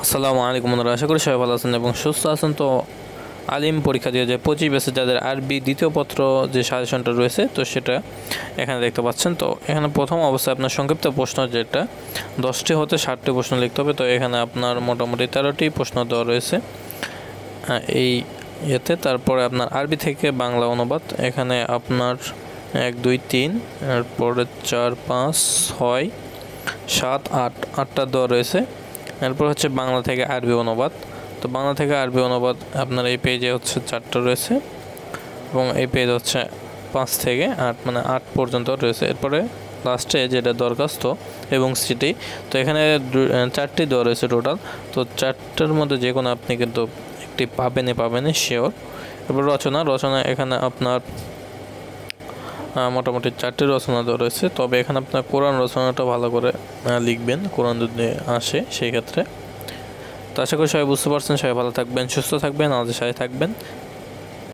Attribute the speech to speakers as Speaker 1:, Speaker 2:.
Speaker 1: আসসালামু আলাইকুম বন্ধুরা, আশা করি সবাই ভালো আছেন এবং সুস্থ আছেন। তো আলিম পরীক্ষা 2025 ব্যাচে যাদের আরবি দ্বিতীয় পত্র যে সাজেশনটা রয়েছে তো সেটা এখানে দেখতে পাচ্ছেন। তো এখানে প্রথম অবস্থায় আপনার সংক্ষিপ্ত প্রশ্ন যেটা 10টি হতে 60টি প্রশ্ন লিখতে হবে। তো এখানে আপনার মোটামুটি 13টি প্রশ্ন দেওয়া রয়েছে এই ইয়েতে। তারপরে আপনার আরবি থেকে বাংলা অনুবাদ এখানে আপনার 1 2 3 এরপরে 4 5 6 7 8 8টা দেওয়া রয়েছে। এরপর হচ্ছে বাংলা থেকে আরবি অনুবাদ। তো বাংলা থেকে আরবি অনুবাদ আপনার এই পেজে হচ্ছে 4টা রয়েছে এবং এই পেজ হচ্ছে 5 থেকে 8 মানে 8 পর্যন্ত রয়েছে। এরপরে লাস্টে যেটা দরখাস্ত এবং সিটি, তো এখানে 4টি দেওয়া রয়েছে টোটাল। তো 4টার মধ্যে যে কোনো আপনি কিন্তু একটি পাবেনই শিওর। এরপর রচনা এখানে আপনার মোটামুটি 4টি রচনা দেওয়া রয়েছে। তবে এখানে আপনার কোরআন রচনাটা ভালো করে লিখবেন, কোরআন যদি আসে সেই ক্ষেত্রে। তো আশা করি সবাই বুঝতে পারছেন। সবাই ভালো থাকবেন, সুস্থ থাকবেন, আমাদের সাথে থাকবেন।